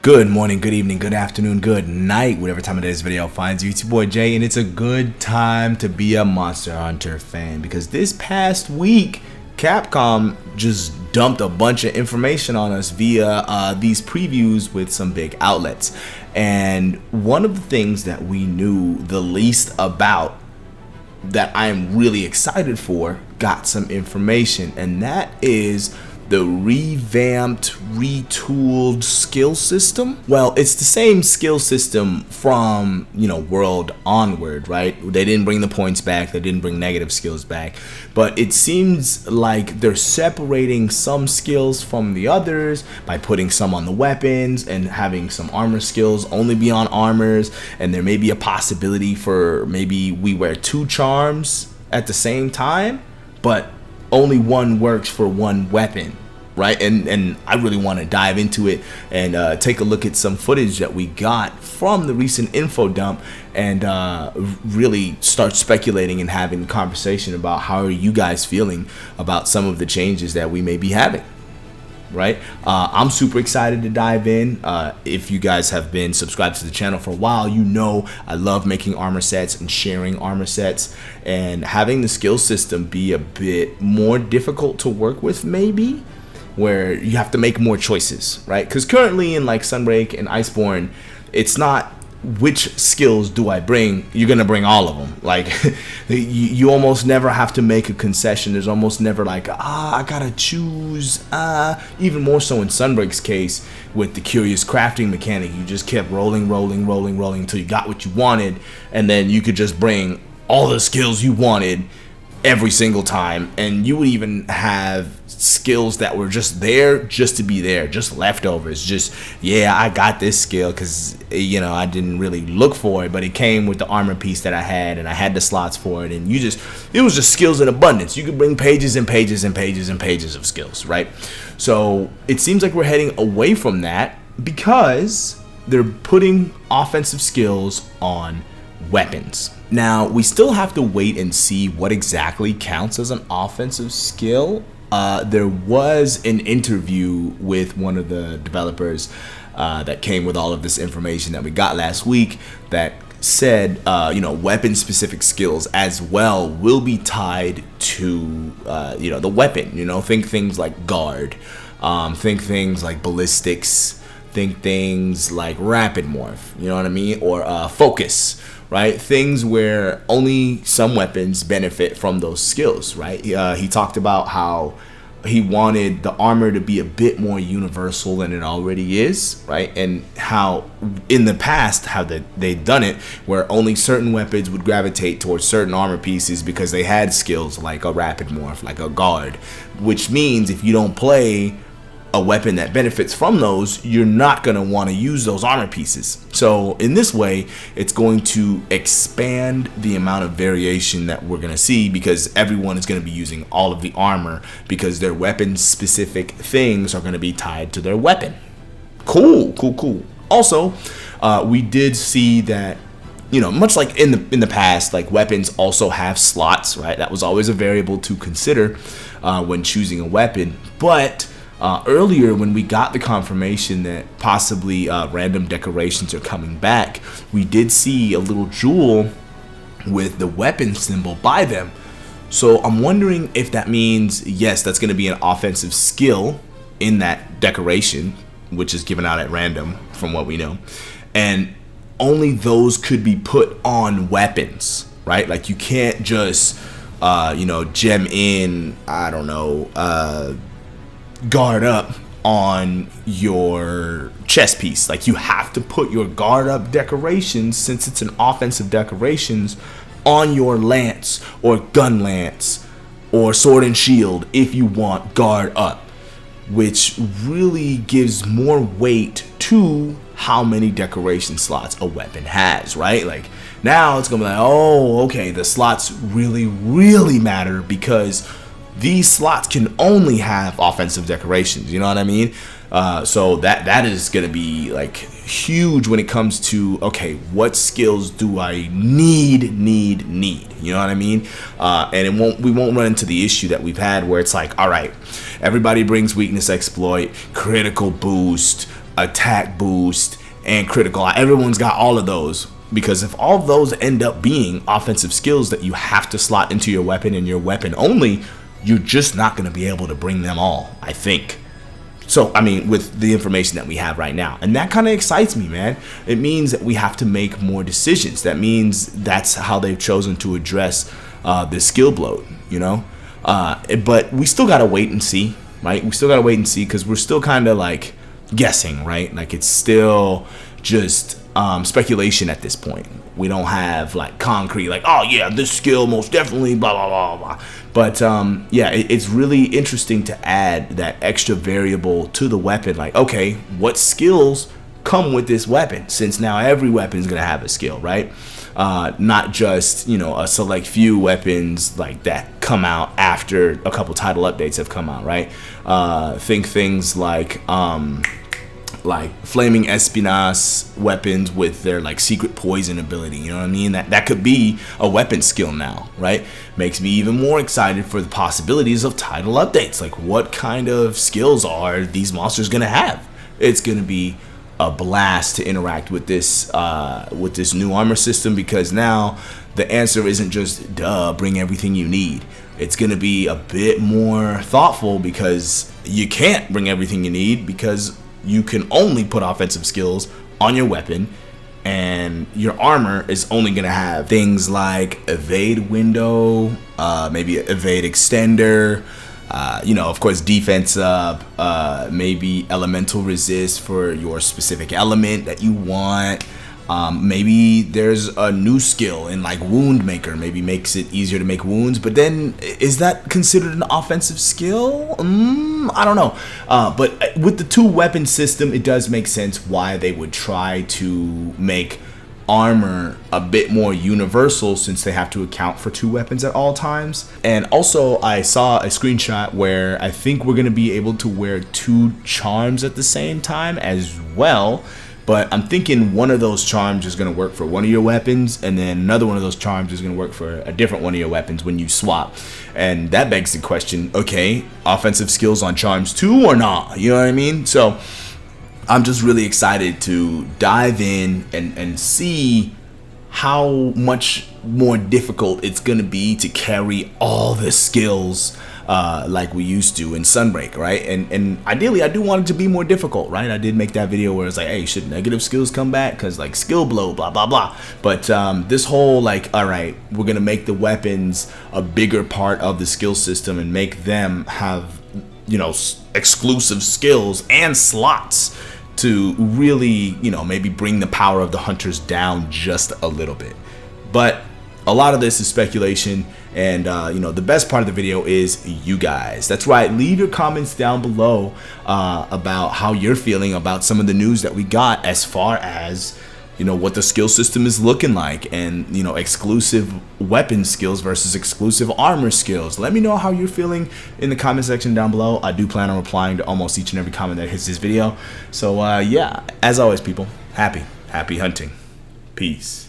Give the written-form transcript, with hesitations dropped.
Good morning, good evening, good afternoon, good night, whatever time of day this video finds you. It's your boy Jay, and it's a good time to be a Monster Hunter fan because this past week, Capcom just dumped a bunch of information on us via these previews with some big outlets. And one of the things that we knew the least about that I'm really excited for got some information, and that is the revamped, retooled skill system. Well, it's the same skill system from, World onward, right? They didn't bring the points back, they didn't bring negative skills back, but it seems like they're separating some skills from the others by putting some on the weapons and having some armor skills only be on armors, and there may be a possibility for maybe we wear two charms at the same time, but only one works for one weapon, right? And I really want to dive into it and take a look at some footage that we got from the recent info dump and really start speculating and having a conversation about how are you guys feeling about some of the changes that we may be having, right? I'm super excited to dive in. If you guys have been subscribed to the channel for a while, you know I love making armor sets and sharing armor sets, and having the skill system be a bit more difficult to work with, maybe, where you have to make more choices, right? Because currently in like Sunbreak and Iceborne, it's not which skills do I bring, you're gonna bring all of them. Like you almost never have to make a concession. There's almost never like, I gotta choose. Even more so in Sunbreak's case with the curious crafting mechanic, you just kept rolling until you got what you wanted, and then you could just bring all the skills you wanted every single time, and you would even have skills that were just there just to be there, just leftovers. Just, yeah, I got this skill because I didn't really look for it, but it came with the armor piece that I had, and I had the slots for it, and it was just skills in abundance. You could bring pages and pages and pages and pages of skills, right? So it seems like we're heading away from that because they're putting offensive skills on weapons. Now, we still have to wait and see what exactly counts as an offensive skill. There was an interview with one of the developers that came with all of this information that we got last week that said, weapon specific skills as well will be tied to, the weapon. Think things like guard, think things like ballistics, think things like rapid morph, you know what I mean? Or focus. Right, things where only some weapons benefit from those skills, right? He talked about how he wanted the armor to be a bit more universal than it already is, right? And how in the past, how they'd done it, where only certain weapons would gravitate towards certain armor pieces because they had skills like a rapid morph, like a guard, which means if you don't play a weapon that benefits from those, you're not going to want to use those armor pieces. So in this way, it's going to expand the amount of variation that we're going to see, because everyone is going to be using all of the armor because their weapon specific things are going to be tied to their weapon. Cool. Also, we did see that, much like in the past, like weapons also have slots, right? That was always a variable to consider when choosing a weapon. But earlier, when we got the confirmation that possibly random decorations are coming back, we did see a little jewel with the weapon symbol by them. So I'm wondering if that means, yes, that's going to be an offensive skill in that decoration, which is given out at random from what we know. And only those could be put on weapons, right? Like you can't just, gem in, guard up on your chest piece. Like you have to put your guard up decorations, since it's an offensive decorations, on your lance or gun lance or sword and shield if you want guard up, which really gives more weight to how many decoration slots a weapon has, right? Like now it's gonna be like, oh, okay, the slots really matter because these slots can only have offensive decorations, you know what I mean? So that is going to be like huge when it comes to, okay, what skills do I need, you know what I mean? And we won't run into the issue that we've had where it's like, all right, everybody brings weakness exploit, critical boost, attack boost, and critical. Everyone's got all of those, because if all of those end up being offensive skills that you have to slot into your weapon and your weapon only, you're just not going to be able to bring them all, I think. So, I mean, with the information that we have right now. And that kind of excites me, man. It means that we have to make more decisions. That means that's how they've chosen to address the skill bloat, you know? But we still got to wait and see, right? We still got to wait and see, because we're still kind of like guessing, right? Like, it's still just speculation at this point. We don't have like concrete, like, oh yeah, this skill most definitely blah blah blah blah. But yeah, it's really interesting to add that extra variable to the weapon. Like, okay, what skills come with this weapon, since now every weapon is gonna have a skill, right? Not just, you know, a select few weapons like that come out after a couple title updates have come out, right? Think things like flaming espionage weapons with their like secret poison ability, you know what I mean? That could be a weapon skill now, right? Makes me even more excited for the possibilities of title updates. Like, what kind of skills are these monsters gonna have? It's gonna be a blast to interact with this new armor system, because now the answer isn't just duh, bring everything you need. It's gonna be a bit more thoughtful, because you can't bring everything you need, because you can only put offensive skills on your weapon, and your armor is only going to have things like evade window, maybe evade extender, you know, of course, defense up, maybe elemental resist for your specific element that you want. Maybe there's a new skill in like wound maker, maybe makes it easier to make wounds, but then is that considered an offensive skill? I don't know. But with the two weapon system, it does make sense why they would try to make armor a bit more universal, since they have to account for two weapons at all times. And also, I saw a screenshot where I think we're going to be able to wear two charms at the same time as well. But I'm thinking one of those charms is going to work for one of your weapons, and then another one of those charms is going to work for a different one of your weapons when you swap. And that begs the question, okay, offensive skills on charms too or not? You know what I mean? So I'm just really excited to dive in and see how much more difficult it's going to be to carry all the skills like we used to in Sunbreak, right? And ideally, I do want it to be more difficult, right? I did make that video where it's like, hey, should negative skills come back? Because like skill bloat, blah blah blah. But this whole like, all right, we're gonna make the weapons a bigger part of the skill system and make them have, you know, exclusive skills and slots to really, you know, maybe bring the power of the hunters down just a little bit. But a lot of this is speculation, and you know, the best part of the video is you guys. That's right, leave your comments down below about how you're feeling about some of the news that we got, as far as, you know, what the skill system is looking like, and, you know, exclusive weapon skills versus exclusive armor skills. Let me know how you're feeling in the comment section down below. I do plan on replying to almost each and every comment that hits this video. So yeah, as always, people, happy hunting. Peace.